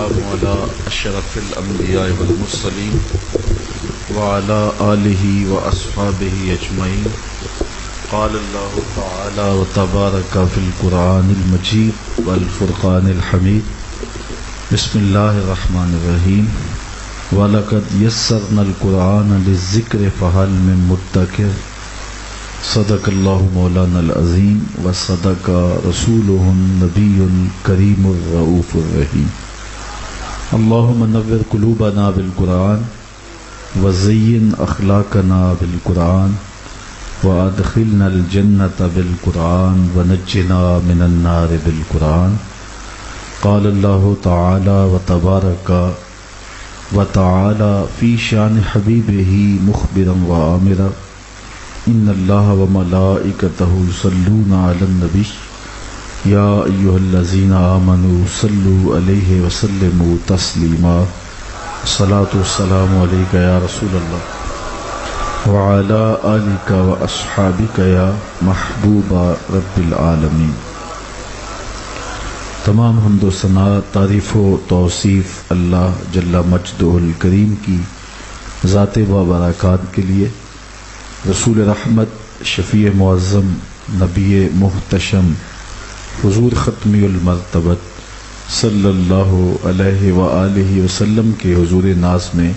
والسلام على أشرف الأنبياء والمرسلين وعلى آله وأصحابه أجمعين. قال الله تعالى وتبارك في القرآن المجيد والفرقان الحميد. بسم الله الرحمن الرحيم. وَلَقَدْ يَسَّرْنَا الْقُرْآنَ لِلذِّكْرِ فَهَلْ مِن مُدَّكِرٍ. صدق اللہ مولانا العظیم وصدق رسولہ النبی الکریم الرؤوف الرحیم. اللہم نور قلوبنا بالقرآن وزین اخلاقنا بالقرآن وادخلنا الجنۃ بالقرآن ونجنا من النار بالقرآن. قال اللہ تعالی وتبارک وتعالی فی شان حبیبہ مخبرا وآمرا ان اللہ وملائکتہ یصلون علی النبی یا ایہا الذین آمنوا صلوا علیہ وسلموا تسلیما. الصلاۃ والسلام علیک یا رسول اللہ وعلی آلک واصحابک یا محبوب رب العالمین. تمام حمد و ثنا تعریف و توصیف اللہ جل مجدہ الکریم کی ذات بابرکات کے لیے. رسول رحمت شفیع معظم نبی محتشم حضور ختمی المرتبت صلی اللہ علیہ وآلہ وسلم کے حضور ناز میں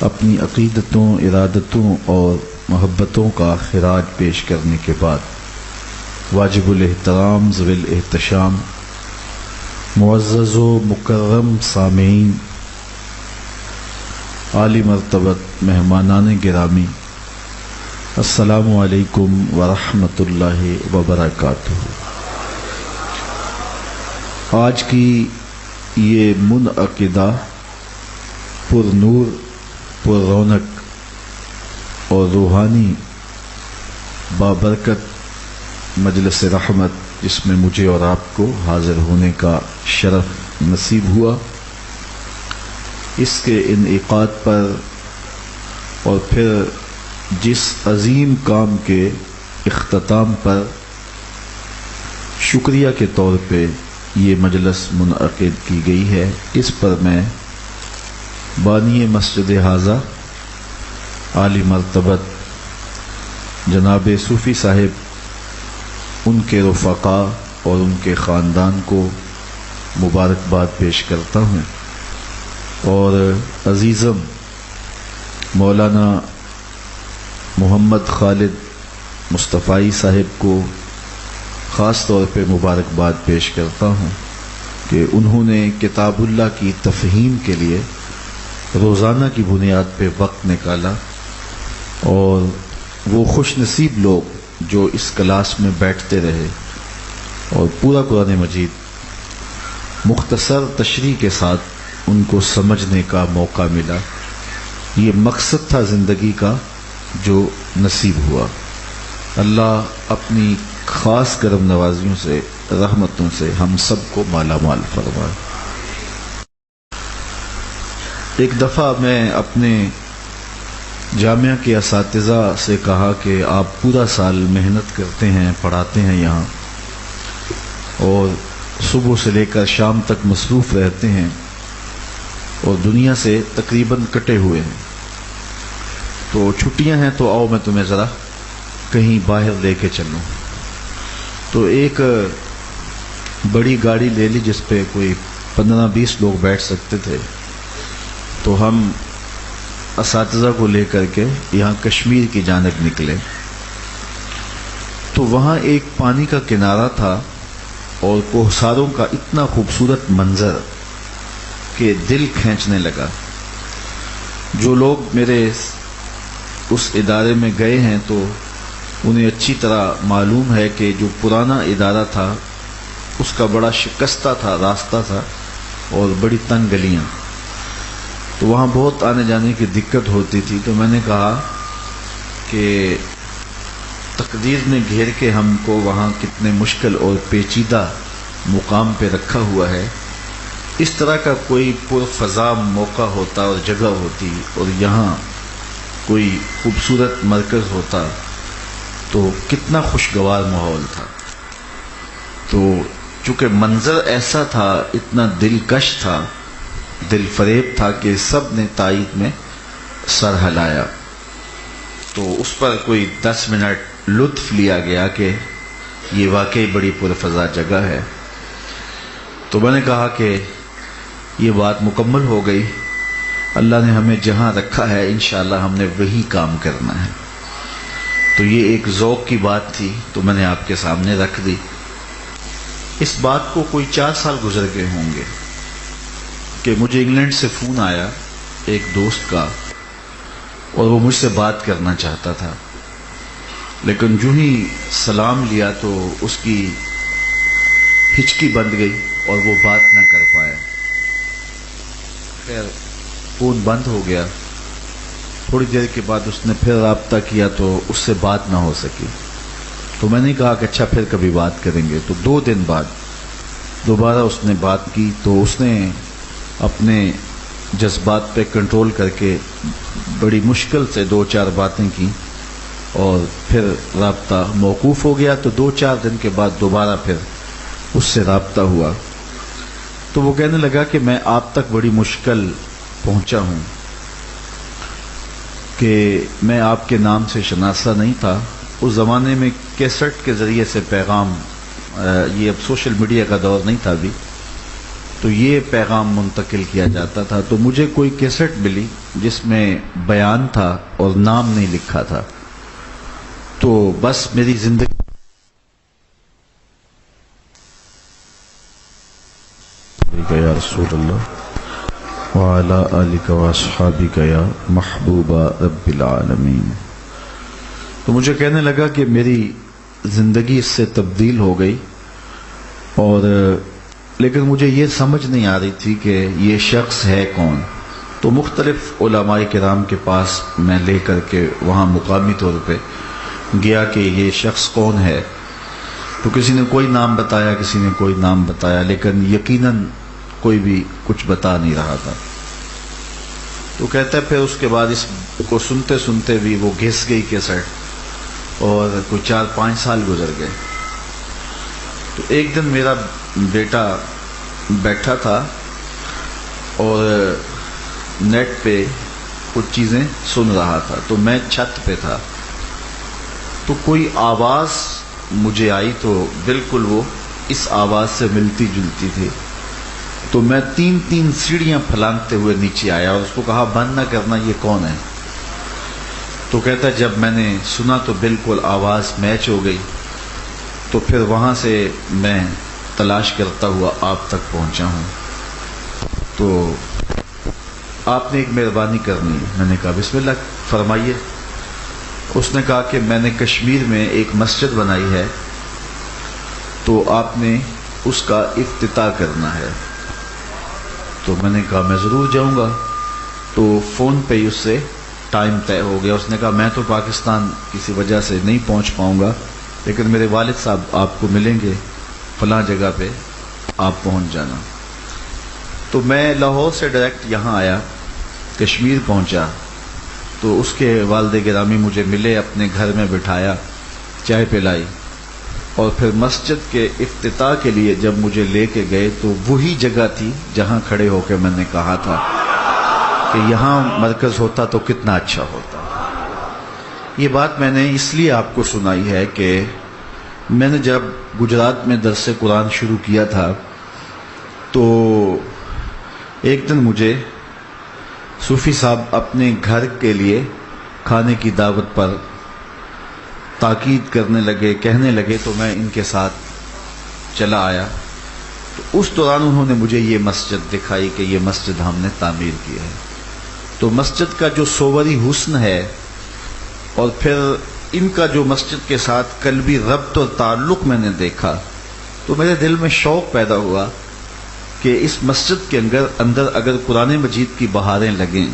اپنی عقیدتوں، ارادتوں اور محبتوں کا خراج پیش کرنے کے بعد واجب الاحترام ذوی الاحتشام معزز و مکرم سامعین، عالی مرتبت مہمانان گرامی، السلام علیکم ورحمۃ اللہ وبرکاتہ. آج کی یہ منعقدہ پر نور، پر رونق اور روحانی بابرکت مجلس رحمت، جس میں مجھے اور آپ کو حاضر ہونے کا شرف نصیب ہوا، اس کے انعقاد پر اور پھر جس عظیم کام کے اختتام پر شکریہ کے طور پہ یہ مجلس منعقد کی گئی ہے، اس پر میں بانی مسجد ھذا عالی مرتبت جناب صوفی صاحب، ان کے رفقاء اور ان کے خاندان کو مبارکباد پیش کرتا ہوں، اور عزیزم مولانا محمد خالد مصطفی صاحب کو خاص طور پہ مبارکباد پیش کرتا ہوں کہ انہوں نے کتاب اللہ کی تفہیم کے لیے روزانہ کی بنیاد پہ وقت نکالا، اور وہ خوش نصیب لوگ جو اس کلاس میں بیٹھتے رہے اور پورا قرآن مجید مختصر تشریح کے ساتھ ان کو سمجھنے کا موقع ملا. یہ مقصد تھا زندگی کا جو نصیب ہوا. اللہ اپنی خاص کرم نوازیوں سے، رحمتوں سے ہم سب کو مالا مال فرمائے. ایک دفعہ میں اپنے جامعہ کے اساتذہ سے کہا کہ آپ پورا سال محنت کرتے ہیں، پڑھاتے ہیں یہاں، اور صبح سے لے کر شام تک مصروف رہتے ہیں اور دنیا سے تقریباً کٹے ہوئے ہیں، تو چھٹیاں ہیں تو آؤ میں تمہیں ذرا کہیں باہر لے کے چلوں. تو ایک بڑی گاڑی لے لی جس پہ کوئی 15-20 لوگ بیٹھ سکتے تھے. تو ہم اساتذہ کو لے کر کے یہاں کشمیر کی جانب نکلے. تو وہاں ایک پانی کا کنارہ تھا اور کوہساروں کا اتنا خوبصورت منظر کہ دل کھینچنے لگا. جو لوگ میرے اس ادارے میں گئے ہیں تو انہیں اچھی طرح معلوم ہے کہ جو پرانا ادارہ تھا اس کا بڑا شکستہ تھا راستہ تھا اور بڑی تنگ گلیاں، تو وہاں بہت آنے جانے کی دقت ہوتی تھی. تو میں نے کہا کہ تقدیر نے گھیر کے ہم کو وہاں کتنے مشکل اور پیچیدہ مقام پہ رکھا ہوا ہے، اس طرح کا کوئی پرفضا موقع ہوتا اور جگہ ہوتی اور یہاں کوئی خوبصورت مرکز ہوتا تو کتنا خوشگوار ماحول تھا. تو چونکہ منظر ایسا تھا، اتنا دلکش تھا دل فریب تھا کہ سب نے تائید میں سر ہلایا۔ تو اس پر کوئی 10 منٹ لطف لیا گیا کہ یہ واقعی بڑی پرفضا جگہ ہے۔ تو میں نے کہا کہ یہ بات مکمل ہو گئی، اللہ نے ہمیں جہاں رکھا ہے انشاءاللہ ہم نے وہی کام کرنا ہے۔ تو یہ ایک ذوق کی بات تھی تو میں نے آپ کے سامنے رکھ دی۔ اس بات کو کوئی 4 سال گزر گئے ہوں گے کہ مجھے انگلینڈ سے فون آیا ایک دوست کا، اور وہ مجھ سے بات کرنا چاہتا تھا، لیکن جو ہی سلام لیا تو اس کی ہچکی بند گئی اور وہ بات نہ کر پایا۔ خیر فون بند ہو گیا، تھوڑی دیر کے بعد اس نے پھر رابطہ کیا تو اس سے بات نہ ہو سکی۔ تو میں نے کہا کہ اچھا پھر کبھی بات کریں گے۔ تو 2 دن بعد دوبارہ اس نے بات کی تو اس نے اپنے جذبات پہ کنٹرول کر کے بڑی مشکل سے 2-4 باتیں کی اور پھر رابطہ موقوف ہو گیا۔ تو 2-4 دن کے بعد دوبارہ پھر اس سے رابطہ ہوا تو وہ کہنے لگا کہ میں آپ تک بڑی مشکل پہنچا ہوں کہ میں آپ کے نام سے شناسہ نہیں تھا۔ اس زمانے میں کیسٹ کے ذریعے سے پیغام، یہ اب سوشل میڈیا کا دور نہیں تھا ابھی، تو یہ پیغام منتقل کیا جاتا تھا۔ تو مجھے کوئی کیسٹ ملی جس میں بیان تھا اور نام نہیں لکھا تھا، تو بس میری زندگی یا رسول اللہ وعلی آلک واصحابک یا محبوب رب العالمین۔ تو مجھے کہنے لگا کہ میری زندگی اس سے تبدیل ہو گئی، اور لیکن مجھے یہ سمجھ نہیں آ رہی تھی کہ یہ شخص ہے کون۔ تو مختلف علماء کرام کے پاس میں لے کر کے وہاں مقامی طور پہ گیا کہ یہ شخص کون ہے، تو کسی نے کوئی نام بتایا، کسی نے کوئی نام بتایا، لیکن یقیناً کوئی بھی کچھ بتا نہیں رہا تھا۔ تو کہتا ہے پھر اس کے بعد اس کو سنتے سنتے بھی وہ گھس گئی کیسٹ، اور کوئی 4-5 سال گزر گئے۔ تو ایک دن میرا بیٹا بیٹھا تھا اور نیٹ پہ کچھ چیزیں سن رہا تھا، تو میں چھت پہ تھا، تو کوئی آواز مجھے آئی تو بالکل وہ اس آواز سے ملتی جلتی تھی۔ تو میں 3 سیڑھیاں پھلانگتے ہوئے نیچے آیا اور اس کو کہا بند نہ کرنا، یہ کون ہے؟ تو کہتا ہے جب میں نے سنا تو بالکل آواز میچ ہو گئی، تو پھر وہاں سے میں تلاش کرتا ہوا آپ تک پہنچا ہوں۔ تو آپ نے ایک مہربانی کرنی ہے۔ میں نے کہا بسم اللہ فرمائیے۔ اس نے کہا کہ میں نے کشمیر میں ایک مسجد بنائی ہے، تو آپ نے اس کا افتتاح کرنا ہے۔ تو میں نے کہا میں ضرور جاؤں گا۔ تو فون پہ ہی اس سے ٹائم طے ہو گیا۔ اس نے کہا میں تو پاکستان کسی وجہ سے نہیں پہنچ پاؤں گا، لیکن میرے والد صاحب آپ کو ملیں گے فلاں جگہ پہ، آپ پہنچ جانا۔ تو میں لاہور سے ڈائریکٹ یہاں آیا، کشمیر پہنچا، تو اس کے والد گرامی مجھے ملے، اپنے گھر میں بٹھایا، چائے پلائی، اور پھر مسجد کے افتتاح کے لیے جب مجھے لے کے گئے تو وہی جگہ تھی جہاں کھڑے ہو کے میں نے کہا تھا کہ یہاں مرکز ہوتا تو کتنا اچھا ہوتا۔ یہ بات میں نے اس لیے آپ کو سنائی ہے کہ میں نے جب گجرات میں درس قرآن شروع کیا تھا تو ایک دن مجھے صوفی صاحب اپنے گھر کے لیے کھانے کی دعوت پر تاکید کرنے لگے، کہنے لگے، تو میں ان کے ساتھ چلا آیا۔ تو اس دوران انہوں نے مجھے یہ مسجد دکھائی کہ یہ مسجد ہم نے تعمیر کی ہے۔ تو مسجد کا جو صوری حسن ہے، اور پھر ان کا جو مسجد کے ساتھ قلبی ربط اور تعلق میں نے دیکھا، تو میرے دل میں شوق پیدا ہوا کہ اس مسجد کے اندر اگر قرآن مجید کی بہاریں لگیں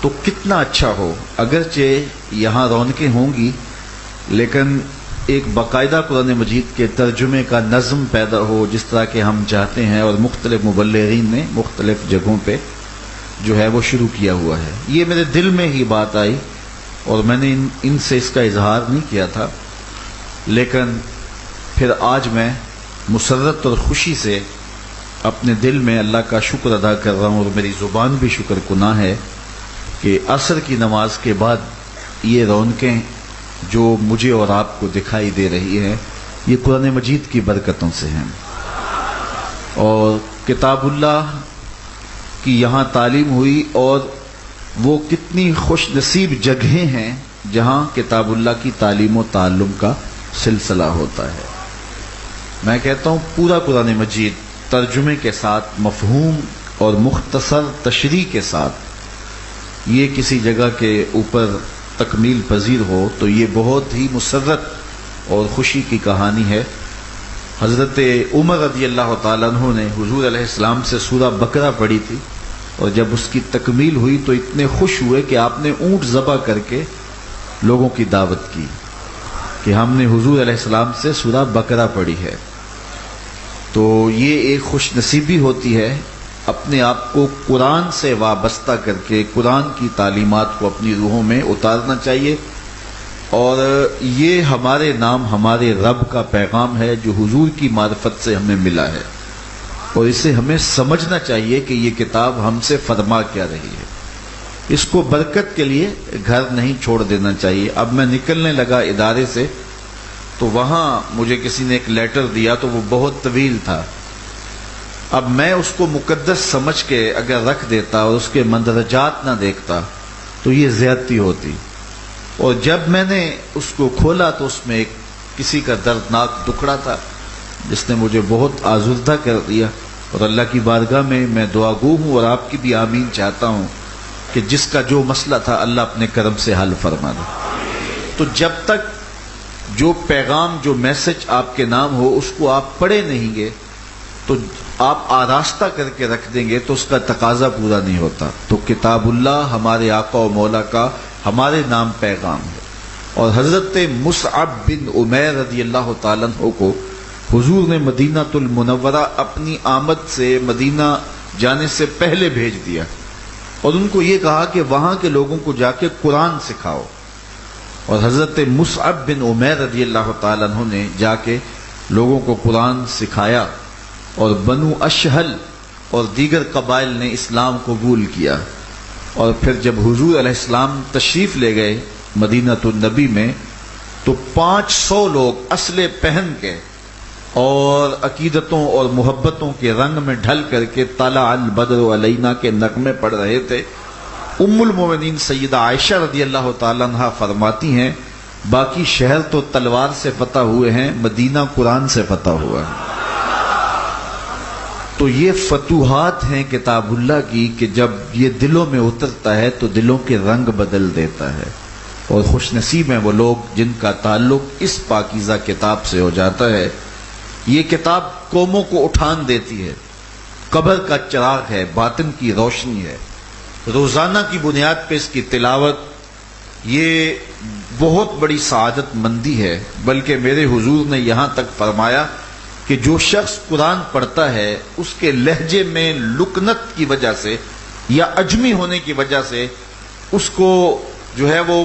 تو کتنا اچھا ہو۔ اگرچہ یہاں رونقیں ہوں گی، لیکن ایک باقاعدہ قرآن مجید کے ترجمے کا نظم پیدا ہو جس طرح کہ ہم چاہتے ہیں، اور مختلف مبلغین نے مختلف جگہوں پہ جو ہے وہ شروع کیا ہوا ہے۔ یہ میرے دل میں ہی بات آئی، اور میں نے ان سے اس کا اظہار نہیں کیا تھا، لیکن پھر آج میں مسرت اور خوشی سے اپنے دل میں اللہ کا شکر ادا کر رہا ہوں اور میری زبان بھی شکر گناہ ہے کہ عصر کی نماز کے بعد یہ رونقیں جو مجھے اور آپ کو دکھائی دے رہی ہیں یہ قرآن مجید کی برکتوں سے ہیں، اور کتاب اللہ کی یہاں تعلیم ہوئی، اور وہ کتنی خوش نصیب جگہیں ہیں جہاں کتاب اللہ کی تعلیم و تعلم کا سلسلہ ہوتا ہے۔ میں کہتا ہوں پورا قرآن مجید ترجمے کے ساتھ، مفہوم اور مختصر تشریح کے ساتھ یہ کسی جگہ کے اوپر تکمیل پذیر ہو تو یہ بہت ہی مسرت اور خوشی کی کہانی ہے۔ حضرت عمر رضی اللہ تعالیٰ عنہ نے حضور علیہ السلام سے سورہ بقرہ پڑھی تھی، اور جب اس کی تکمیل ہوئی تو اتنے خوش ہوئے کہ آپ نے اونٹ ذبح کر کے لوگوں کی دعوت کی کہ ہم نے حضور علیہ السلام سے سورہ بقرہ پڑھی ہے۔ تو یہ ایک خوش نصیبی ہوتی ہے، اپنے آپ کو قرآن سے وابستہ کر کے قرآن کی تعلیمات کو اپنی روحوں میں اتارنا چاہیے، اور یہ ہمارے نام ہمارے رب کا پیغام ہے جو حضور کی معرفت سے ہمیں ملا ہے، اور اسے ہمیں سمجھنا چاہیے کہ یہ کتاب ہم سے فرما کیا رہی ہے۔ اس کو برکت کے لیے گھر نہیں چھوڑ دینا چاہیے۔ اب میں نکلنے لگا ادارے سے تو وہاں مجھے کسی نے ایک لیٹر دیا تو وہ بہت طویل تھا۔ اب میں اس کو مقدس سمجھ کے اگر رکھ دیتا اور اس کے مندرجات نہ دیکھتا تو یہ زیادتی ہوتی، اور جب میں نے اس کو کھولا تو اس میں ایک کسی کا دردناک ٹکڑا تھا جس نے مجھے بہت آزردہ کر دیا، اور اللہ کی بارگاہ میں دعا گو ہوں اور آپ کی بھی آمین چاہتا ہوں کہ جس کا جو مسئلہ تھا اللہ اپنے کرم سے حل فرما دے۔ تو جب تک جو پیغام جو میسج آپ کے نام ہو اس کو آپ پڑھے نہیں گے تو آپ آراستہ کر کے رکھ دیں گے تو اس کا تقاضا پورا نہیں ہوتا۔ تو کتاب اللہ ہمارے آقا و مولا کا ہمارے نام پیغام ہے، اور حضرت مصعب بن عمیر رضی اللہ تعالیٰ عنہ کو حضور نے مدینہ المنورہ اپنی آمد سے مدینہ جانے سے پہلے بھیج دیا، اور ان کو یہ کہا کہ وہاں کے لوگوں کو جا کے قرآن سکھاؤ، اور حضرت مصعب بن عمیر رضی اللہ تعالیٰ عنہ نے جا کے لوگوں کو قرآن سکھایا، اور بنو اشہل اور دیگر قبائل نے اسلام قبول کیا۔ اور پھر جب حضور علیہ السلام تشریف لے گئے مدینہ النبی میں تو 500 لوگ اسلحے پہن کے اور عقیدتوں اور محبتوں کے رنگ میں ڈھل کر کے طلع البدر علینا کے نغمے پڑھ رہے تھے۔ ام المومنین سیدہ عائشہ رضی اللہ تعالیٰ عنہ فرماتی ہیں باقی شہر تو تلوار سے فتح ہوئے ہیں، مدینہ قرآن سے فتح ہوا ہے۔ تو یہ فتوحات ہیں کتاب اللہ کی کہ جب یہ دلوں میں اترتا ہے تو دلوں کے رنگ بدل دیتا ہے، اور خوش نصیب ہیں وہ لوگ جن کا تعلق اس پاکیزہ کتاب سے ہو جاتا ہے۔ یہ کتاب قوموں کو اٹھان دیتی ہے، قبر کا چراغ ہے، باطن کی روشنی ہے، روزانہ کی بنیاد پہ اس کی تلاوت یہ بہت بڑی سعادت مندی ہے۔ بلکہ میرے حضور نے یہاں تک فرمایا کہ جو شخص قرآن پڑھتا ہے اس کے لہجے میں لکنت کی وجہ سے یا عجمی ہونے کی وجہ سے اس کو جو ہے وہ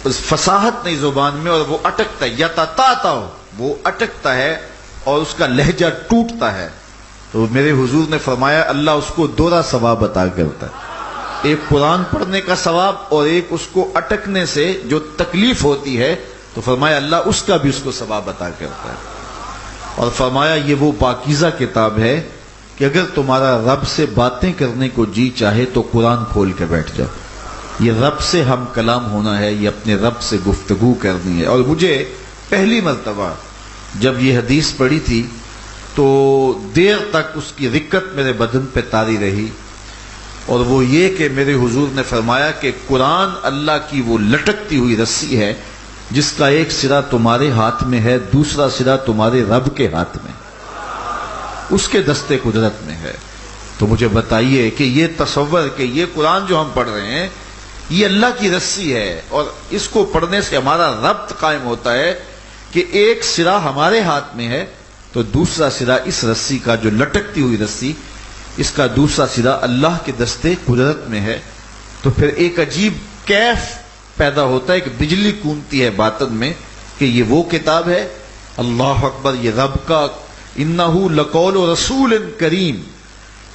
فصاحت نہیں زبان میں، اور وہ اٹکتا ہے، یتتاتا وہ اٹکتا ہے اور اس کا لہجہ ٹوٹتا ہے، تو میرے حضور نے فرمایا اللہ اس کو دوہرا ثواب عطا کرتا ہے، ایک قرآن پڑھنے کا ثواب اور ایک اس کو اٹکنے سے جو تکلیف ہوتی ہے، تو فرمایا اللہ اس کا بھی اس کو ثواب عطا کرتا ہے۔ اور فرمایا یہ وہ پاکیزہ کتاب ہے کہ اگر تمہارا رب سے باتیں کرنے کو جی چاہے تو قرآن کھول کے بیٹھ جاؤ، یہ رب سے ہم کلام ہونا ہے، یہ اپنے رب سے گفتگو کرنی ہے۔ اور مجھے پہلی مرتبہ جب یہ حدیث پڑھی تھی تو دیر تک اس کی رکت میرے بدن پہ طاری رہی، اور وہ یہ کہ میرے حضور نے فرمایا کہ قرآن اللہ کی وہ لٹکتی ہوئی رسی ہے جس کا ایک سرا تمہارے ہاتھ میں ہے، دوسرا سرا تمہارے رب کے ہاتھ میں، اس کے دستے قدرت میں ہے۔ تو مجھے بتائیے کہ یہ تصور کہ یہ قرآن جو ہم پڑھ رہے ہیں یہ اللہ کی رسی ہے، اور اس کو پڑھنے سے ہمارا ربط قائم ہوتا ہے کہ ایک سرا ہمارے ہاتھ میں ہے تو دوسرا سرا اس رسی کا، جو لٹکتی ہوئی رسی، اس کا دوسرا سرا اللہ کے دستے قدرت میں ہے۔ تو پھر ایک عجیب کیف پیدا ہوتا ہے، ایک بجلی کونتی ہے باطن میں کہ یہ وہ کتاب ہے، اللہ اکبر، یہ رب کا انہو لقول رسول کریم،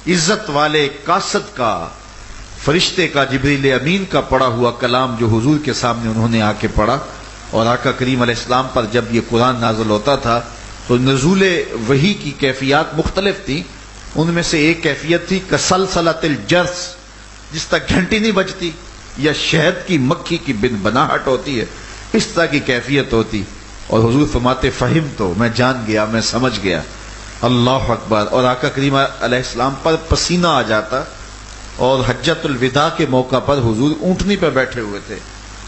عزت والے کاسد کا، فرشتے کا، جبریل امین کا پڑھا ہوا کلام جو حضور کے سامنے انہوں نے آ کے پڑھا. اور آقا کریم علیہ السلام پر جب یہ قرآن نازل ہوتا تھا تو نزول وحی کی کیفیات مختلف تھیں. ان میں سے ایک کیفیت تھی کسلسلۃ الجرس، جس تک گھنٹی نہیں بجتی یا شہد کی مکھی کی بن بناہٹ ہوتی ہے، اس طرح کی کیفیت ہوتی. اور حضور فرماتے فہم تو، میں جان گیا، میں سمجھ گیا. اللہ اکبر. اور آقا کریم علیہ السلام پر پسینہ آ جاتا. اور حجۃ الوداع کے موقع پر حضور اونٹنی پہ بیٹھے ہوئے تھے،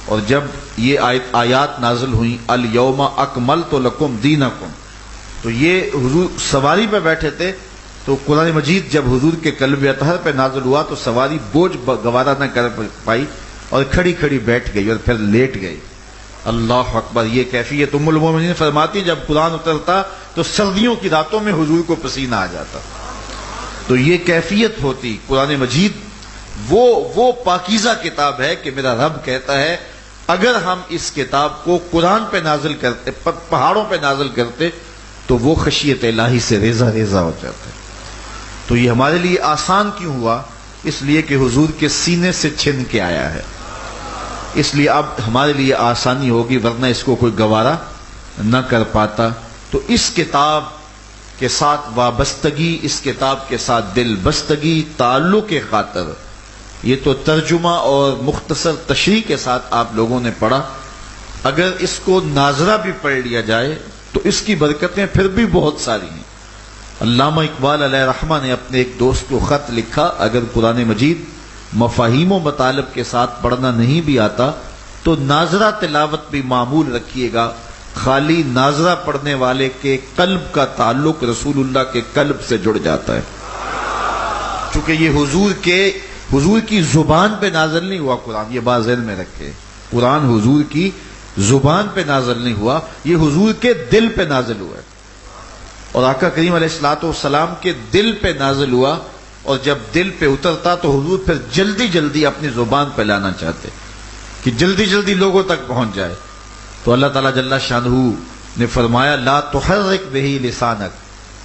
اور جب یہ آیات نازل ہوئیں الیوم اکملت لکم دینکم، تو یہ حضور سواری پہ بیٹھے تھے. تو قرآن مجید جب حضور کے قلب اطہر پہ نازل ہوا تو سواری بوجھ گوارا نہ کر پائی اور کھڑی کھڑی بیٹھ گئی اور پھر لیٹ گئی. اللہ اکبر. یہ کیفیت ام المومنین فرماتی جب قرآن اترتا تو سردیوں کی راتوں میں حضور کو پسینہ آ جاتا. تو یہ کیفیت ہوتی. قرآن مجید وہ پاکیزہ کتاب ہے کہ میرا رب کہتا ہے اگر ہم اس کتاب کو قرآن پہ نازل کرتے، پہاڑوں پہ نازل کرتے تو وہ خشیت الہی سے ریزہ ریزہ ہو جاتا ہے. تو یہ ہمارے لیے آسان کیوں ہوا؟ اس لیے کہ حضور کے سینے سے چھن کے آیا ہے، اس لیے اب ہمارے لیے آسانی ہوگی، ورنہ اس کو کوئی گوارا نہ کر پاتا. تو اس کتاب کے ساتھ وابستگی، اس کتاب کے ساتھ دل بستگی، تعلق کے خاطر یہ تو ترجمہ اور مختصر تشریح کے ساتھ آپ لوگوں نے پڑھا. اگر اس کو ناظرہ بھی پڑھ لیا جائے تو اس کی برکتیں پھر بھی بہت ساری ہیں. علامہ اقبال علیہ رحمہ نے اپنے ایک دوست کو خط لکھا، اگر قرآن مجید مفاہیم و مطالب کے ساتھ پڑھنا نہیں بھی آتا تو ناظرہ تلاوت بھی معمول رکھیے گا. خالی ناظرہ پڑھنے والے کے قلب کا تعلق رسول اللہ کے قلب سے جڑ جاتا ہے. چونکہ یہ حضور کی زبان پہ نازل نہیں ہوا قرآن، یہ بات ذہن میں رکھے. قرآن حضور کی زبان پہ نازل نہیں ہوا، یہ حضور کے دل پہ نازل ہوا ہے. اور آقا کریم علیہ الصلوۃ والسلام کے دل پہ نازل ہوا، اور جب دل پہ اترتا تو حضور پھر جلدی جلدی اپنی زبان پہ لانا چاہتے کہ جلدی جلدی لوگوں تک پہنچ جائے. تو اللہ تعالیٰ جل شانہ نے فرمایا لا تحرک بہ لسانک،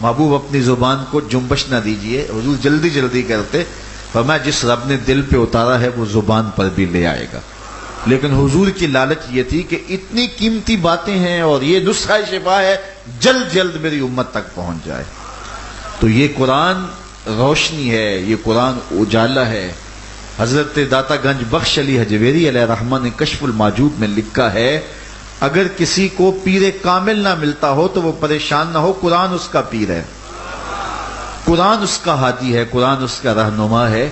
محبوب اپنی زبان کو جنبش نہ دیجئے. حضور جلدی جلدی کرتے. فرمایا جس رب نے دل پہ اتارا ہے وہ زبان پر بھی لے آئے گا. لیکن حضور کی لالچ یہ تھی کہ اتنی قیمتی باتیں ہیں اور یہ نسخہ شفا ہے، جلد جلد میری امت تک پہنچ جائے. تو یہ قرآن روشنی ہے، یہ قرآن اجالا ہے. حضرت داتا گنج بخش علی حجویری علیہ رحمہ نے کشف الماجوب میں لکھا ہے اگر کسی کو پیر کامل نہ ملتا ہو تو وہ پریشان نہ ہو، قرآن اس کا پیر ہے، قرآن اس کا ہادی ہے، قرآن اس کا رہنما ہے.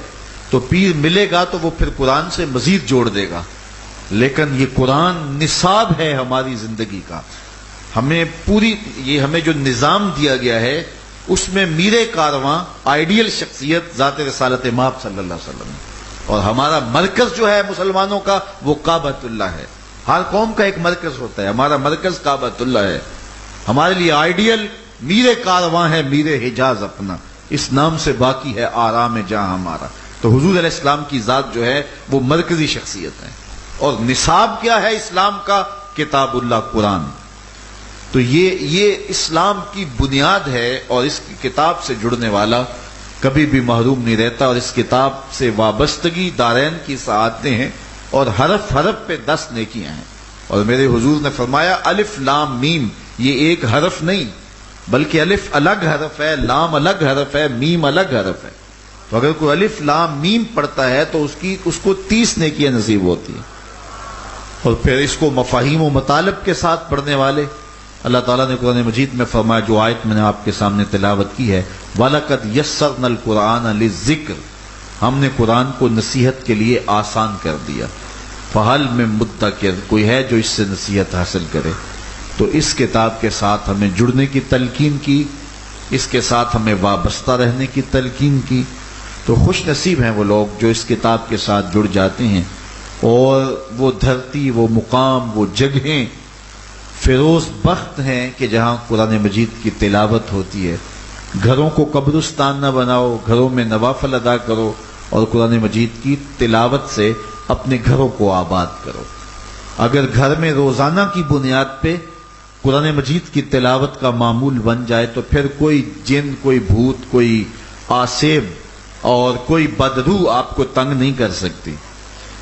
تو پیر ملے گا تو وہ پھر قرآن سے مزید جوڑ دے گا. لیکن یہ قرآن نصاب ہے ہماری زندگی کا. ہمیں جو نظام دیا گیا ہے اس میں میر کارواں آئیڈیل شخصیت ذات رسالت مآب صلی اللہ علیہ وسلم، اور ہمارا مرکز جو ہے مسلمانوں کا وہ کعبۃ اللہ ہے. ہر قوم کا ایک مرکز ہوتا ہے، ہمارا مرکز کعبۃ اللہ ہے. ہمارے لیے آئیڈیل میر کارواں ہے، میر حجاز اپنا، اس نام سے باقی ہے آرام جہاں ہمارا. تو حضور علیہ السلام کی ذات جو ہے وہ مرکزی شخصیت ہے. اور نصاب کیا ہے اسلام کا؟ کتاب اللہ قرآن. تو یہ اسلام کی بنیاد ہے، اور اس کی کتاب سے جڑنے والا کبھی بھی محروم نہیں رہتا. اور اس کتاب سے وابستگی دارین کی سعادتیں ہیں، اور حرف حرف پہ 10 نیکیاں ہیں. اور میرے حضور نے فرمایا الف لام میم، یہ ایک حرف نہیں بلکہ الف الگ حرف ہے، لام الگ حرف ہے، میم الگ حرف ہے. تو اگر کوئی الف لام میم پڑھتا ہے تو اس کو 30 نیکیاں نصیب ہوتی ہیں. اور پھر اس کو مفاہیم و مطالب کے ساتھ پڑھنے والے، اللہ تعالیٰ نے قرآن مجید میں فرمایا، جو آیت میں نے آپ کے سامنے تلاوت کی ہے وَلَقَدْ يَسَّرْنَا الْقُرْآنَ لِلذِّكْرِ، ہم نے قرآن کو نصیحت کے لیے آسان کر دیا. فَهَلْ مِن مُدَّكِرٍ، کوئی ہے جو اس سے نصیحت حاصل کرے. تو اس کتاب کے ساتھ ہمیں جڑنے کی تلقین کی، اس کے ساتھ ہمیں وابستہ رہنے کی تلقین کی. تو خوش نصیب ہیں وہ لوگ جو اس کتاب کے ساتھ جڑ جاتے ہیں، اور وہ دھرتی، وہ مقام، وہ جگہیں فیروز بخت ہیں کہ جہاں قرآن مجید کی تلاوت ہوتی ہے. گھروں کو قبرستان نہ بناؤ، گھروں میں نوافل ادا کرو، اور قرآن مجید کی تلاوت سے اپنے گھروں کو آباد کرو. اگر گھر میں روزانہ کی بنیاد پہ قرآن مجید کی تلاوت کا معمول بن جائے تو پھر کوئی جن، کوئی بھوت، کوئی آسیب اور کوئی بدروح آپ کو تنگ نہیں کر سکتی،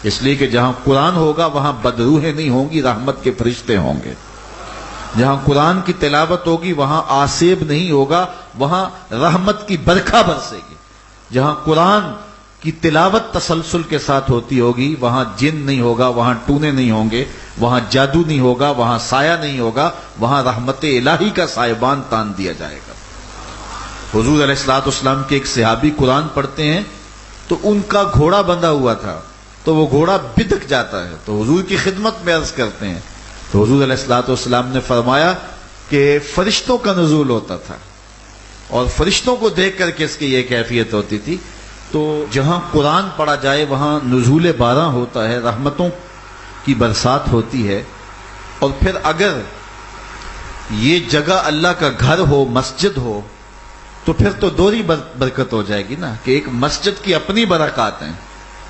اس لیے کہ جہاں قرآن ہوگا وہاں بدروحیں نہیں ہوں گی، رحمت کے فرشتے ہوں گے۔ جہاں قرآن کی تلاوت ہوگی وہاں آسیب نہیں ہوگا، وہاں رحمت کی برکھا برسے گی۔ جہاں قرآن کی تلاوت تسلسل کے ساتھ ہوتی ہوگی وہاں جن نہیں ہوگا، وہاں ٹونے نہیں ہوں گے، وہاں جادو نہیں ہوگا، وہاں سایہ نہیں ہوگا، وہاں رحمت الہی کا سائبان تان دیا جائے گا۔ حضور علیہ الصلوۃ والسلام کے ایک صحابی قرآن پڑھتے ہیں تو ان کا گھوڑا بندھا ہوا تھا، تو وہ گھوڑا بدک جاتا ہے، تو حضور کی خدمت میں عرض کرتے ہیں، تو حضور علیہ الصلوۃ والسلام نے فرمایا کہ فرشتوں کا نزول ہوتا تھا، اور فرشتوں کو دیکھ کر کے اس کی یہ کیفیت ہوتی تھی۔ تو جہاں قرآن پڑھا جائے وہاں نزول باراں ہوتا ہے، رحمتوں کی برسات ہوتی ہے۔ اور پھر اگر یہ جگہ اللہ کا گھر ہو، مسجد ہو، تو پھر تو دوہری برکت ہو جائے گی نا، کہ ایک مسجد کی اپنی برکات ہیں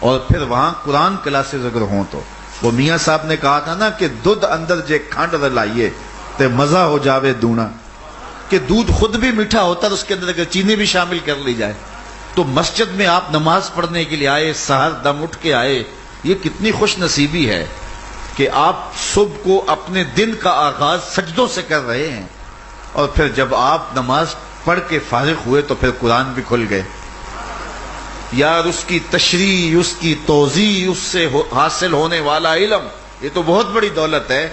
اور پھر وہاں قرآن کلاسز اگر ہوں تو۔ وہ میاں صاحب نے کہا تھا نا کہ دودھ اندر جے کھنڈ رلائیے تے مزہ ہو جاوے دونا، کہ دودھ خود بھی میٹھا ہوتا ہے، اس کے اندر اگر چینی بھی شامل کر لی جائے تو مسجد میں آپ نماز پڑھنے کے لیے آئے، سحر دم اٹھ کے آئے، یہ کتنی خوش نصیبی ہے کہ آپ صبح کو اپنے دن کا آغاز سجدوں سے کر رہے ہیں، اور پھر جب آپ نماز پڑھ کے فارغ ہوئے تو پھر قرآن بھی کھل گئے۔ یار اس کی تشریح، اس کی توضیح، اس سے حاصل ہونے والا علم، یہ تو بہت بڑی دولت ہے۔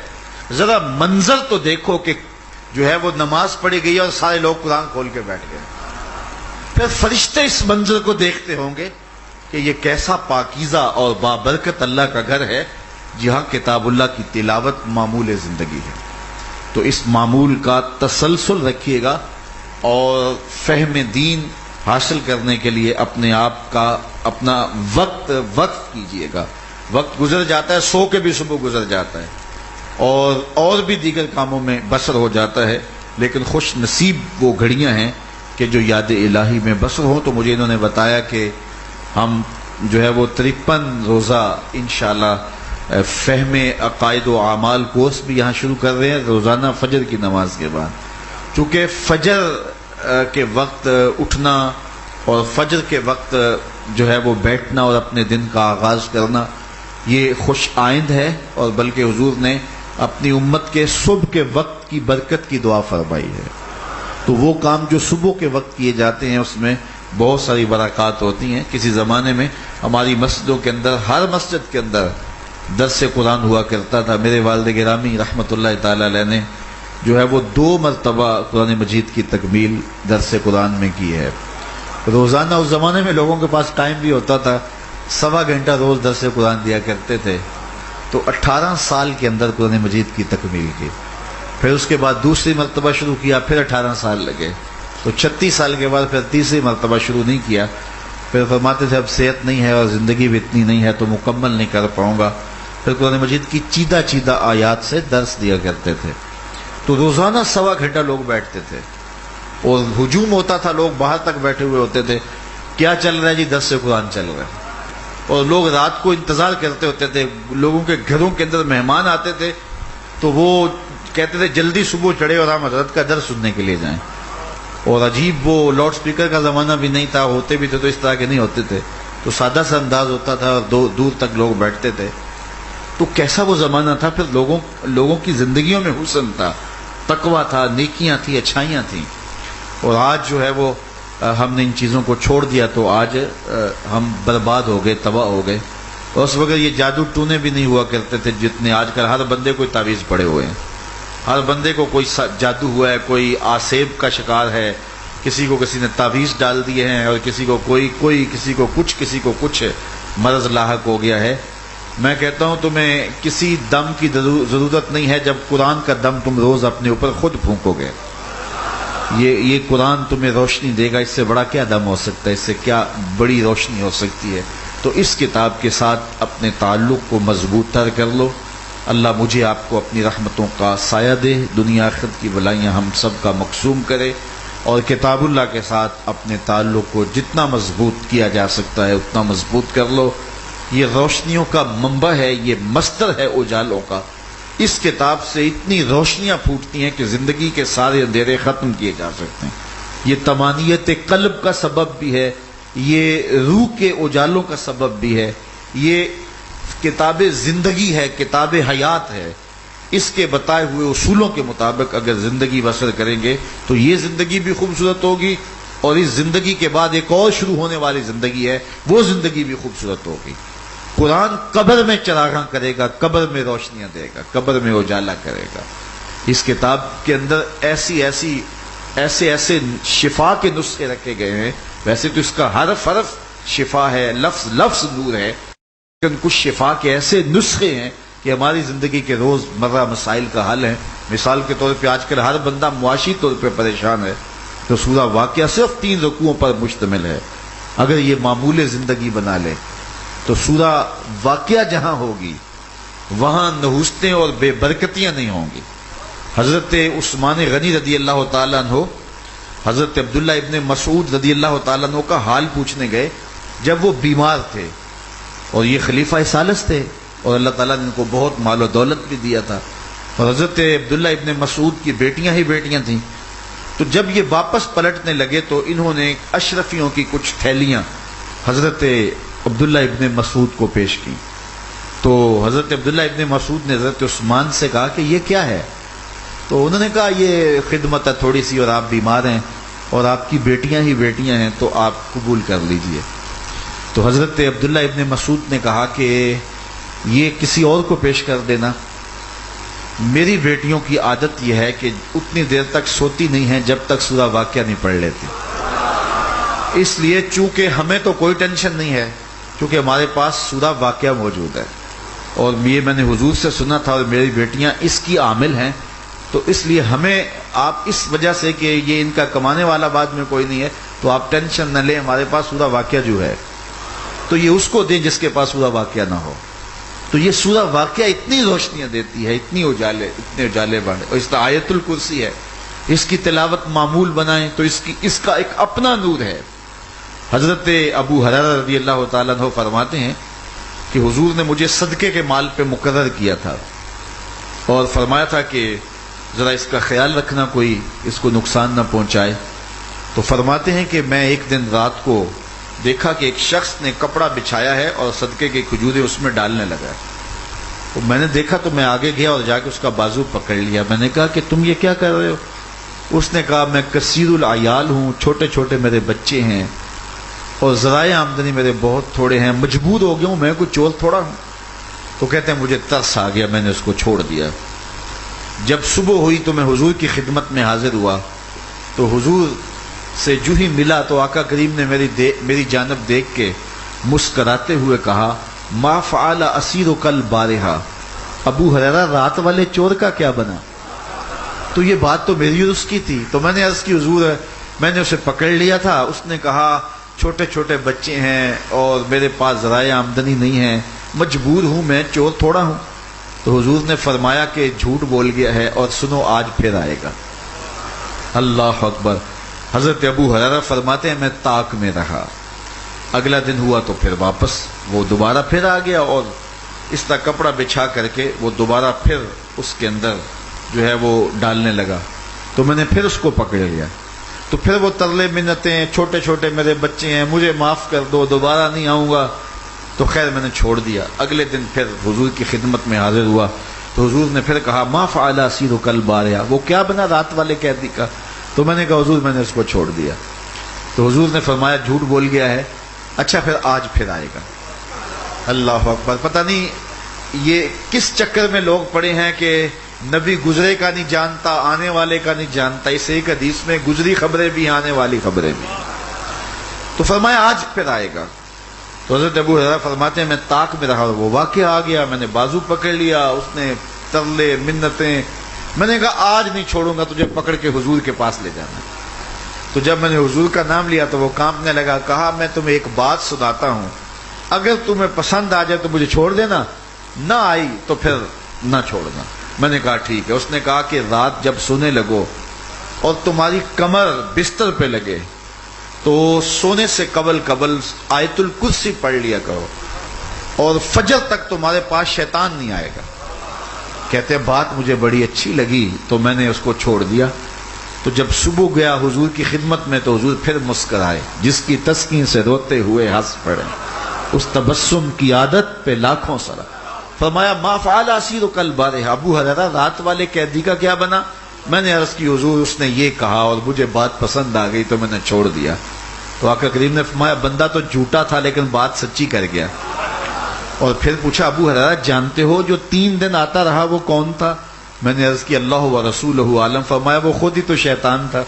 ذرا منظر تو دیکھو کہ جو ہے وہ نماز پڑھی گئی اور سارے لوگ قرآن کھول کے بیٹھ گئے، پھر فرشتے اس منظر کو دیکھتے ہوں گے کہ یہ کیسا پاکیزہ اور بابرکت اللہ کا گھر ہے جہاں کتاب اللہ کی تلاوت معمول زندگی ہے۔ تو اس معمول کا تسلسل رکھیے گا اور فہم دین حاصل کرنے کے لیے اپنے آپ کا اپنا وقت کیجئے گا۔ وقت گزر جاتا ہے، سو کے بھی صبح گزر جاتا ہے اور بھی دیگر کاموں میں بسر ہو جاتا ہے، لیکن خوش نصیب وہ گھڑیاں ہیں کہ جو یاد الہی میں بسر ہوں۔ تو مجھے انہوں نے بتایا کہ ہم جو ہے وہ 53 روزہ انشاءاللہ فہم عقائد و اعمال کورس بھی یہاں شروع کر رہے ہیں روزانہ فجر کی نماز کے بعد، چونکہ فجر کے وقت اٹھنا اور فجر کے وقت جو ہے وہ بیٹھنا اور اپنے دن کا آغاز کرنا یہ خوش آئند ہے، اور بلکہ حضور نے اپنی امت کے صبح کے وقت کی برکت کی دعا فرمائی ہے۔ تو وہ کام جو صبح کے وقت کیے جاتے ہیں اس میں بہت ساری برکات ہوتی ہیں۔ کسی زمانے میں ہماری مسجدوں کے اندر، ہر مسجد کے اندر درس قرآن ہوا کرتا تھا۔ میرے والد گرامی رحمۃ اللہ تعالی علیہ نے جو ہے وہ 2 مرتبہ قرآن مجید کی تکمیل درس قرآن میں کی ہے۔ روزانہ اس زمانے میں لوگوں کے پاس ٹائم بھی ہوتا تھا، 1.25 گھنٹہ روز درس قرآن دیا کرتے تھے، تو 18 سال کے اندر قرآن مجید کی تکمیل کی۔ پھر اس کے بعد دوسری مرتبہ شروع کیا، پھر 18 سال لگے، تو 36 سال کے بعد پھر تیسری مرتبہ شروع نہیں کیا۔ پھر فرماتے تھے اب صحت نہیں ہے اور زندگی بھی اتنی نہیں ہے تو مکمل نہیں کر پاؤں گا، پھر قرآن مجید کی چیدہ چیدہ آیات سے درس دیا کرتے تھے۔ تو روزانہ 1.25 گھنٹہ لوگ بیٹھتے تھے اور ہجوم ہوتا تھا، لوگ باہر تک بیٹھے ہوئے ہوتے تھے، کیا چل رہا ہے جی؟ درس قرآن چل رہا ہے۔ اور لوگ رات کو انتظار کرتے ہوتے تھے، لوگوں کے گھروں کے اندر مہمان آتے تھے تو وہ کہتے تھے جلدی صبح چڑھے اور ہم حضرت کا درس سننے کے لیے جائیں۔ اور عجیب، وہ لاؤڈ سپیکر کا زمانہ بھی نہیں تھا، ہوتے بھی تھے تو اس طرح کے نہیں ہوتے تھے، تو سادہ سا انداز ہوتا تھا اور دور تک لوگ بیٹھتے تھے۔ تو کیسا وہ زمانہ تھا، پھر لوگوں کی زندگیوں میں حسن تھا، تقویٰ تھا، نیکیاں تھیں، اچھائیاں تھیں۔ اور آج جو ہے وہ ہم نے ان چیزوں کو چھوڑ دیا تو آج ہم برباد ہو گئے، تباہ ہو گئے۔ اور اس وقت یہ جادو ٹونے بھی نہیں ہوا کرتے تھے جتنے آج کل ہر بندے کو تعویذ پڑے ہوئے ہیں، ہر بندے کو کوئی جادو ہوا ہے، کوئی آسیب کا شکار ہے، کسی کو کسی نے تعویذ ڈال دیے ہیں، اور کسی کو کوئی کسی کو کچھ مرض لاحق ہو گیا ہے۔ میں کہتا ہوں تمہیں کسی دم کی ضرورت نہیں ہے جب قرآن کا دم تم روز اپنے اوپر خود پھونکو گے۔ یہ قرآن تمہیں روشنی دے گا، اس سے بڑا کیا دم ہو سکتا ہے، اس سے کیا بڑی روشنی ہو سکتی ہے۔ تو اس کتاب کے ساتھ اپنے تعلق کو مضبوط تر کر لو۔ اللہ مجھے آپ کو اپنی رحمتوں کا سایہ دے، دنیا آخرت کی بلائیاں ہم سب کا مقسوم کرے، اور کتاب اللہ کے ساتھ اپنے تعلق کو جتنا مضبوط کیا جا سکتا ہے اتنا مضبوط کر لو۔ یہ روشنیوں کا منبع ہے، یہ مصدر ہے اجالوں کا، اس کتاب سے اتنی روشنیاں پھوٹتی ہیں کہ زندگی کے سارے اندھیرے ختم کیے جا سکتے ہیں۔ یہ طمانینت قلب کا سبب بھی ہے، یہ روح کے اجالوں کا سبب بھی ہے، یہ کتاب زندگی ہے، کتاب حیات ہے۔ اس کے بتائے ہوئے اصولوں کے مطابق اگر زندگی بسر کریں گے تو یہ زندگی بھی خوبصورت ہوگی، اور اس زندگی کے بعد ایک اور شروع ہونے والی زندگی ہے، وہ زندگی بھی خوبصورت ہوگی۔ قرآن قبر میں چراغاں کرے گا، قبر میں روشنیاں دے گا، قبر میں اجالا کرے گا۔ اس کتاب کے اندر ایسے شفا کے نسخے رکھے گئے ہیں۔ ویسے تو اس کا حرف حرف شفا ہے، لفظ لفظ نور ہے، لیکن کچھ شفا کے ایسے نسخے ہیں کہ ہماری زندگی کے روز مرہ مسائل کا حل ہے۔ مثال کے طور پہ آج کل ہر بندہ معاشی طور پہ پریشان ہے، تو سورہ واقعہ صرف 3 رکوعوں پر مشتمل ہے۔ اگر یہ معمول زندگی بنا لے تو سورہ واقعہ جہاں ہوگی وہاں نحوستیں اور بے برکتیاں نہیں ہوں گی۔ حضرت عثمان غنی رضی اللہ تعالیٰ عنہ حضرت عبداللہ ابن مسعود رضی اللہ تعالیٰ عنہ کا حال پوچھنے گئے جب وہ بیمار تھے، اور یہ خلیفہ ثالث تھے، اور اللہ تعالیٰ نے ان کو بہت مال و دولت بھی دیا تھا، اور حضرت عبداللہ ابن مسعود کی بیٹیاں ہی بیٹیاں تھیں۔ تو جب یہ واپس پلٹنے لگے تو انہوں نے اشرفیوں کی کچھ تھیلیاں حضرت عبداللہ ابن مسعود کو پیش کی۔ تو حضرت عبداللہ ابن مسعود نے حضرت عثمان سے کہا کہ یہ کیا ہے؟ تو انہوں نے کہا یہ خدمت ہے تھوڑی سی، اور آپ بیمار ہیں اور آپ کی بیٹیاں ہی بیٹیاں ہیں، تو آپ قبول کر لیجئے۔ تو حضرت عبداللہ ابن مسعود نے کہا کہ یہ کسی اور کو پیش کر دینا، میری بیٹیوں کی عادت یہ ہے کہ اتنی دیر تک سوتی نہیں ہیں جب تک سورہ واقعہ نہیں پڑھ لیتی، اس لیے چونکہ ہمیں تو کوئی ٹینشن نہیں ہے، کیونکہ ہمارے پاس سورہ واقعہ موجود ہے، اور یہ میں نے حضور سے سنا تھا، اور میری بیٹیاں اس کی عامل ہیں، تو اس لیے ہمیں آپ اس وجہ سے کہ یہ ان کا کمانے والا بعد میں کوئی نہیں ہے، تو آپ ٹینشن نہ لیں، ہمارے پاس سورہ واقعہ جو ہے تو یہ اس کو دیں جس کے پاس سورہ واقعہ نہ ہو۔ تو یہ سورہ واقعہ اتنی روشنیاں دیتی ہے، اتنے اجالے بڑھے، اور اس کا آیت الکرسی ہے، اس کی تلاوت معمول بنائیں تو اس کا ایک اپنا نور ہے۔ حضرت ابو ہریرہ رضی اللہ تعالیٰ عنہ فرماتے ہیں کہ حضور نے مجھے صدقے کے مال پہ مقرر کیا تھا، اور فرمایا تھا کہ ذرا اس کا خیال رکھنا، کوئی اس کو نقصان نہ پہنچائے۔ تو فرماتے ہیں کہ میں ایک دن رات کو دیکھا کہ ایک شخص نے کپڑا بچھایا ہے اور صدقے کی کھجوریں اس میں ڈالنے لگا ہے۔ تو میں نے دیکھا تو میں آگے گیا اور جا کے اس کا بازو پکڑ لیا۔ میں نے کہا کہ تم یہ کیا کر رہے ہو؟ اس نے کہا میں کثیر العیال ہوں، چھوٹے چھوٹے میرے بچے ہیں، اور ذرائع آمدنی میرے بہت تھوڑے ہیں، مجبور ہو گیا ہوں، میں کوئی چور تھوڑا ہوں۔ تو کہتے ہیں مجھے ترس آ گیا، میں نے اس کو چھوڑ دیا۔ جب صبح ہوئی تو میں حضور کی خدمت میں حاضر ہوا، تو حضور سے جو ہی ملا تو آقا کریم نے میری جانب دیکھ کے مسکراتے ہوئے کہا ما فعل اسیرک البارحہ، ابو ہریرہ رات والے چور کا کیا بنا؟ تو یہ بات تو میری اور اس کی تھی۔ تو میں نے عرض کی حضور میں نے اسے پکڑ لیا تھا، اس نے کہا چھوٹے چھوٹے بچے ہیں اور میرے پاس ذرائع آمدنی نہیں ہے، مجبور ہوں، میں چور تھوڑا ہوں۔ تو حضور نے فرمایا کہ جھوٹ بول گیا ہے، اور سنو آج پھر آئے گا۔ اللہ اکبر۔ حضرت ابو ہریرہ فرماتے ہیں میں طاق میں رہا، اگلا دن ہوا تو پھر واپس وہ دوبارہ پھر آ گیا، اور اس طرح کپڑا بچھا کر کے وہ دوبارہ پھر اس کے اندر جو ہے وہ ڈالنے لگا۔ تو میں نے پھر اس کو پکڑ لیا، تو پھر وہ ترلے منتیں، چھوٹے چھوٹے میرے بچے ہیں، مجھے معاف کر دو، دوبارہ نہیں آؤں گا۔ تو خیر میں نے چھوڑ دیا۔ اگلے دن پھر حضور کی خدمت میں حاضر ہوا تو حضور نے پھر کہا ما فعل اسیرک البارحہ، وہ کیا بنا رات والے قیدی کا؟ تو میں نے کہا حضور میں نے اس کو چھوڑ دیا۔ تو حضور نے فرمایا جھوٹ بول گیا ہے، اچھا پھر آج پھر آئے گا۔ اللہ اکبر۔ پتہ نہیں یہ کس چکر میں لوگ پڑے ہیں کہ نبی گزرے کا نہیں جانتا، آنے والے کا نہیں جانتا۔ اس ایک حدیث میں گزری خبریں بھی، آنے والی خبریں بھی۔ تو فرمایا آج پھر آئے گا۔ تو حضرت ابو ہریرہ فرماتے ہیں میں طاق میں رہا، وہ واقعہ آ گیا، میں نے بازو پکڑ لیا، اس نے ترلے منتیں، میں نے کہا آج نہیں چھوڑوں گا تجھے، پکڑ کے حضور کے پاس لے جانا۔ تو جب میں نے حضور کا نام لیا تو وہ کانپنے لگا، کہا میں تمہیں ایک بات سناتا ہوں، اگر تمہیں پسند آ جائے تو مجھے چھوڑ دینا، نہ آئی تو پھر نہ چھوڑنا۔ میں نے کہا ٹھیک ہے۔ اس نے کہا کہ رات جب سونے لگو اور تمہاری کمر بستر پہ لگے تو سونے سے قبل آیت الکرسی پڑھ لیا کرو، اور فجر تک تمہارے پاس شیطان نہیں آئے گا۔ کہتے ہیں بات مجھے بڑی اچھی لگی تو میں نے اس کو چھوڑ دیا. تو جب صبح گیا حضور کی خدمت میں تو حضور پھر مسکرائے. جس کی تسکین سے روتے ہوئے ہنس پڑے اس تبسم کی عادت پہ لاکھوں سرا. فرمایا ما فعل اسیرک البارحہ، ابو ہریرہ رات والے قیدی کا کیا بنا؟ میں نے عرض کی حضور اس نے یہ کہا اور مجھے بات پسند آ گئی تو میں نے چھوڑ دیا. تو آقا کریم نے فرمایا بندہ تو جھوٹا تھا لیکن بات سچی کر گیا. اور پھر پوچھا ابو ہریرہ جانتے ہو جو 3 دن آتا رہا وہ کون تھا؟ میں نے عرض کی اللہ و رسولہ عالم. فرمایا وہ خود ہی تو شیطان تھا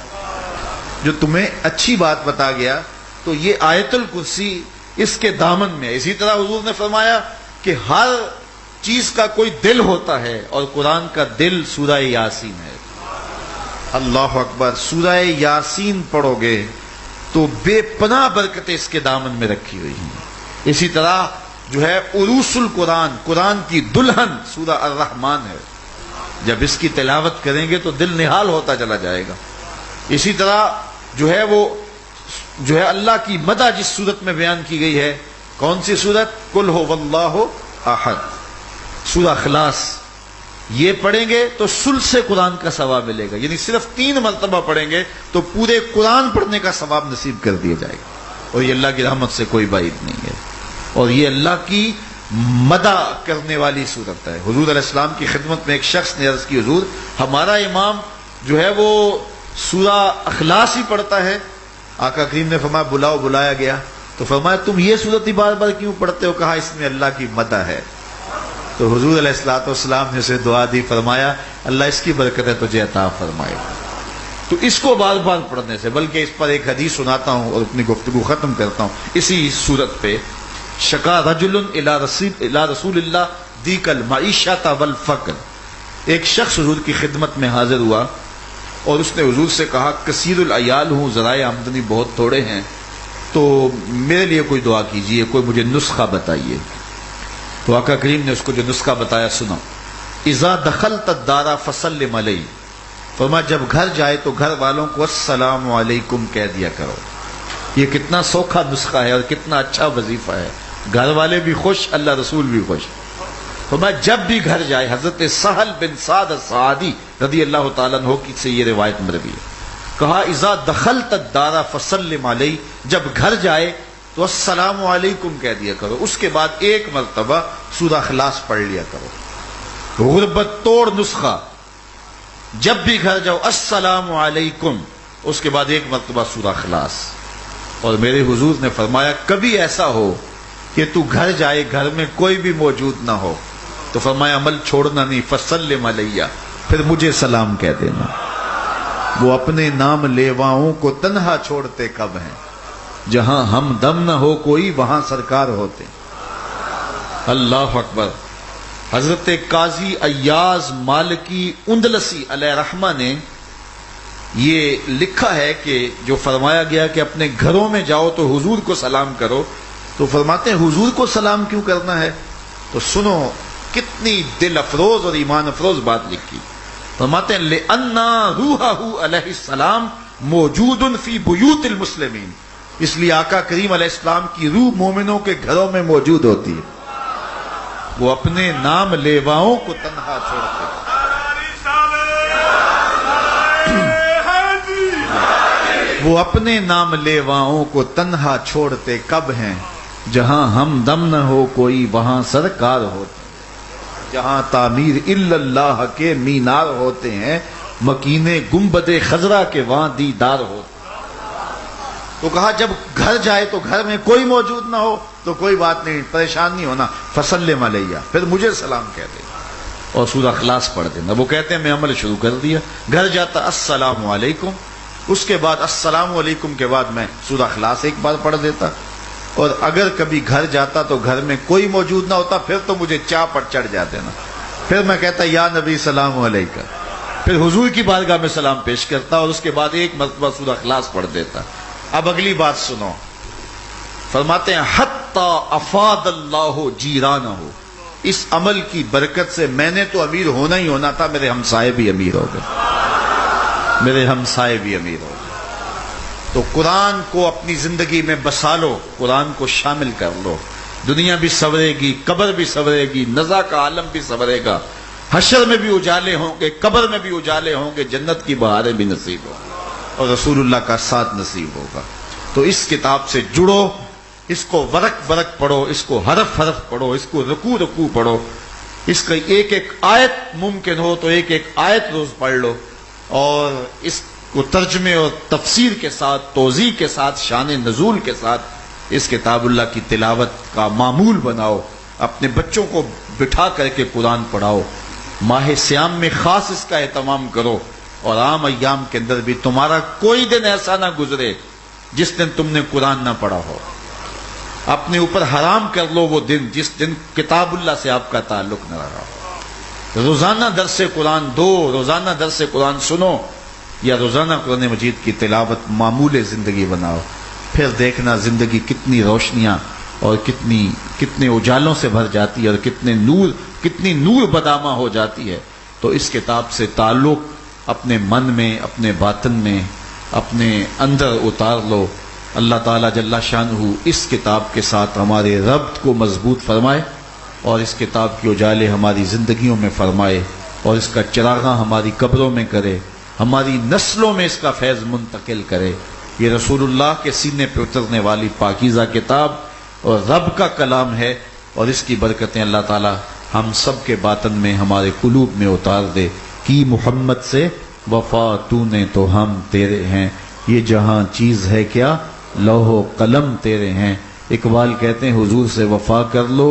جو تمہیں اچھی بات بتا گیا. تو یہ آیت الکرسی اس کے دامن میں. اسی طرح حضور نے فرمایا کہ ہر چیز کا کوئی دل ہوتا ہے اور قرآن کا دل سورہ یاسین ہے. اللہ اکبر. سورہ یاسین پڑھو گے تو بے پناہ برکتیں اس کے دامن میں رکھی ہوئی ہیں. اسی طرح جو ہے عروس القرآن، قرآن کی دلہن سورہ الرحمن ہے. جب اس کی تلاوت کریں گے تو دل نہال ہوتا چلا جائے گا. اسی طرح جو ہے وہ جو ہے اللہ کی مدح جس صورت میں بیان کی گئی ہے، کون سی صورت؟ قل هو اللہ احد، سورہ اخلاص. یہ پڑھیں گے تو ثلث قرآن کا ثواب ملے گا. یعنی صرف 3 مرتبہ پڑھیں گے تو پورے قرآن پڑھنے کا ثواب نصیب کر دیا جائے گا. اور یہ اللہ کی رحمت سے کوئی بعید نہیں ہے. اور یہ اللہ کی مدح کرنے والی صورت ہے. حضور علیہ السلام کی خدمت میں ایک شخص نے عرض کی حضور ہمارا امام جو ہے وہ سورہ اخلاص ہی پڑھتا ہے. آقا کریم نے فرمایا بلاؤ. بلایا گیا تو فرمایا تم یہ صورت ہی بار بار کیوں پڑھتے ہو؟ کہا اس میں اللہ کی مدح ہے. تو حضور علیہ الصلوۃ والسلام نے اسے دعا دی. فرمایا اللہ اس کی برکت ہے تجھے عطا فرمائے. تو اس کو بار بار پڑھنے سے، بلکہ اس پر ایک حدیث سناتا ہوں اور اپنی گفتگو ختم کرتا ہوں اسی صورت پہ. شکا رجل الی رسول اللہ دیک المعیشۃ والفقر. ایک شخص حضور کی خدمت میں حاضر ہوا اور اس نے حضور سے کہا کثیر العیال ہوں، ذرائع آمدنی بہت تھوڑے ہیں، تو میرے لیے کوئی دعا کیجئے، کوئی مجھے نسخہ بتائیے. تو آقا کریم نے اس کو جو نسخہ بتایا سنو. اذا دخلت الدار فسلم علی. فرمایا جب گھر جائے تو گھر والوں کو السلام علیکم کہہ دیا کرو. یہ کتنا سوکھا نسخہ ہے اور کتنا اچھا وظیفہ ہے. گھر والے بھی خوش، اللہ رسول بھی خوش. فرمایا جب بھی گھر جائے، حضرت سہل بن سعد السعدی رضی اللہ تعالیٰ عنہ کی سے یہ روایت مروی ہے، کہا اذا دخلت الدار فسلم علی. جب گھر جائے تو السلام علیکم کہہ دیا کرو. اس کے بعد 1 مرتبہ سورہ اخلاص پڑھ لیا کرو. غربت توڑ نسخہ. جب بھی گھر جاؤ السلام علیکم، اس کے بعد 1 مرتبہ سورہ اخلاص. اور میرے حضور نے فرمایا کبھی ایسا ہو کہ تو گھر جائے، گھر میں کوئی بھی موجود نہ ہو، تو فرمایا عمل چھوڑنا نہیں، فسلم علیہ، پھر مجھے سلام کہہ دینا. وہ اپنے نام لیواؤں کو تنہا چھوڑتے کب ہیں، جہاں ہم دم نہ ہو کوئی وہاں سرکار ہوتے. اللہ اکبر. حضرت قاضی ایاز مالکی اندلسی علیہ رحمہ نے یہ لکھا ہے کہ جو فرمایا گیا کہ اپنے گھروں میں جاؤ تو حضور کو سلام کرو، تو فرماتے ہیں حضور کو سلام کیوں کرنا ہے؟ تو سنو کتنی دل افروز اور ایمان افروز بات لکھی. فرماتے ہیں لِأَنَّا رُوحَهُ علیہ السلام موجود فی بیوت المسلمین. اس لیے آقا کریم علیہ السلام کی روح مومنوں کے گھروں میں موجود ہوتی ہے. وہ اپنے نام لیواؤں کو تنہا چھوڑتے ہیں. وہ اپنے نام لیواؤں کو تنہا چھوڑتے کب ہیں، جہاں ہم دم نہ ہو کوئی وہاں سرکار ہوتے. جہاں تعمیر الا اللہ کے مینار ہوتے ہیں، مکینے گنبد خضرا کے وہاں دیدار ہوتے. تو کہا جب گھر جائے تو گھر میں کوئی موجود نہ ہو تو کوئی بات نہیں، پریشان نہیں ہونا، فسلم علیہ، پھر مجھے سلام کہہ دے اور سورہ اخلاص پڑھ دینا. وہ کہتے ہیں میں عمل شروع کر دیا. گھر جاتا السلام علیکم، اس کے بعد السلام علیکم کے بعد میں سورہ اخلاص 1 بار پڑھ دیتا. اور اگر کبھی گھر جاتا تو گھر میں کوئی موجود نہ ہوتا، پھر تو مجھے چاہ پر چڑھ جاتے نا. پھر میں کہتا یا نبی سلام علیکہ، پھر حضور کی بارگاہ میں سلام پیش کرتا اور اس کے بعد 1 مرتبہ سورہ اخلاص پڑھ دیتا. اب اگلی بات سنو. فرماتے ہیں حتی افاد اللہ جیرانہ. اس عمل کی برکت سے میں نے تو امیر ہونا ہی ہونا تھا، میرے ہمسائے بھی امیر ہو گئے، میرے ہمسائے بھی امیر ہو گئے. تو قرآن کو اپنی زندگی میں بسا لو، قرآن کو شامل کر لو. دنیا بھی سنورے گی، قبر بھی سنورے گی، نزا کا عالم بھی سنورے گا. حشر میں بھی اجالے ہوں گے، قبر میں بھی اجالے ہوں گے، جنت کی بہاریں بھی نصیب ہوں گی اور رسول اللہ کا ساتھ نصیب ہوگا۔ تو اس کتاب سے جڑو، اس کو ورق ورق پڑھو، اس کو حرف حرف پڑھو، اس کو رکوع رکوع پڑھو، اس کا ایک ایک آیت ممکن ہو تو ایک ایک آیت روز پڑھ لو، اور اس کو ترجمے اور تفسیر کے ساتھ، توضیح کے ساتھ، شان نزول کے ساتھ اس کتاب اللہ کی تلاوت کا معمول بناؤ۔ اپنے بچوں کو بٹھا کر کے قرآن پڑھاؤ، ماہ سیام میں خاص اس کا اہتمام کرو، اور عام ایام کے اندر بھی تمہارا کوئی دن ایسا نہ گزرے جس دن تم نے قرآن نہ پڑھا ہو۔ اپنے اوپر حرام کر لو وہ دن جس دن کتاب اللہ سے آپ کا تعلق نہ رہا ہو۔ روزانہ درس قرآن دو، روزانہ درس قرآن سنو، یا روزانہ قرآن مجید کی تلاوت معمول زندگی بناؤ، پھر دیکھنا زندگی کتنی روشنیاں اور کتنے اجالوں سے بھر جاتی ہے، اور کتنی نور بدامہ ہو جاتی ہے۔ تو اس کتاب سے تعلق اپنے من میں، اپنے باطن میں، اپنے اندر اتار لو۔ اللہ تعالیٰ جل شانہ اس کتاب کے ساتھ ہمارے ربط کو مضبوط فرمائے، اور اس کتاب کے اجالے ہماری زندگیوں میں فرمائے، اور اس کا چراغاں ہماری قبروں میں کرے، ہماری نسلوں میں اس کا فیض منتقل کرے۔ یہ رسول اللہ کے سینے پہ اترنے والی پاکیزہ کتاب اور رب کا کلام ہے، اور اس کی برکتیں اللہ تعالیٰ ہم سب کے باطن میں، ہمارے قلوب میں اتار دے۔ کی محمد سے وفا تو نے تو ہم تیرے ہیں، یہ جہاں چیز ہے کیا لوح و قلم تیرے ہیں۔ اقبال کہتے ہیں حضور سے وفا کر لو،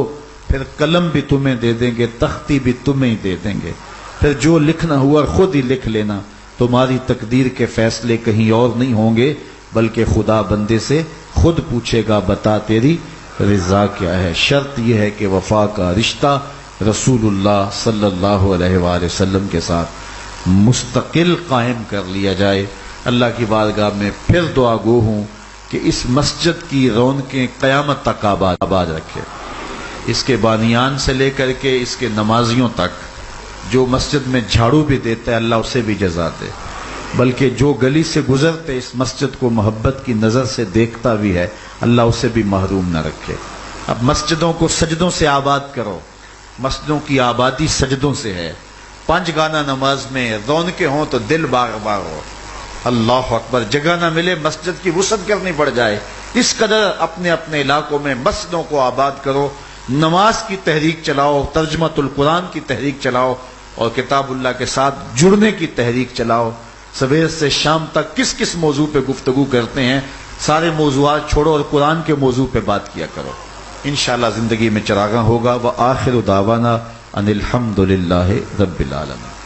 پھر قلم بھی تمہیں دے دیں گے، تختی بھی تمہیں ہی دے دیں گے، پھر جو لکھنا ہوا خود ہی لکھ لینا۔ تمہاری تقدیر کے فیصلے کہیں اور نہیں ہوں گے، بلکہ خدا بندے سے خود پوچھے گا بتا تیری رضا کیا ہے۔ شرط یہ ہے کہ وفا کا رشتہ رسول اللہ صلی اللہ علیہ وآلہ وسلم کے ساتھ مستقل قائم کر لیا جائے۔ اللہ کی بارگاہ میں پھر دعا گو ہوں کہ اس مسجد کی رونقیں قیامت تک آباد رکھے، اس کے بانیان سے لے کر کے اس کے نمازیوں تک۔ جو مسجد میں جھاڑو بھی دیتا ہے اللہ اسے بھی جزا دے، بلکہ جو گلی سے گزرتے اس مسجد کو محبت کی نظر سے دیکھتا بھی ہے اللہ اسے بھی محروم نہ رکھے۔ اب مسجدوں کو سجدوں سے آباد کرو، مسجدوں کی آبادی سجدوں سے ہے۔ 5 گانا نماز میں رونقیں ہوں تو دل باغ باغ ہو۔ اللہ اکبر، جگہ نہ ملے مسجد کی وسعت کرنی پڑ جائے، اس قدر اپنے اپنے علاقوں میں مسجدوں کو آباد کرو، نماز کی تحریک چلاؤ، ترجمۃ القرآن کی تحریک چلاؤ، اور کتاب اللہ کے ساتھ جڑنے کی تحریک چلاؤ۔ سویر سے شام تک کس کس موضوع پہ گفتگو کرتے ہیں، سارے موضوعات چھوڑو اور قرآن کے موضوع پہ بات کیا کرو، انشاءاللہ زندگی میں چراغاں ہوگا۔ وآخر دعوانا ان الحمد للہ رب العالمین۔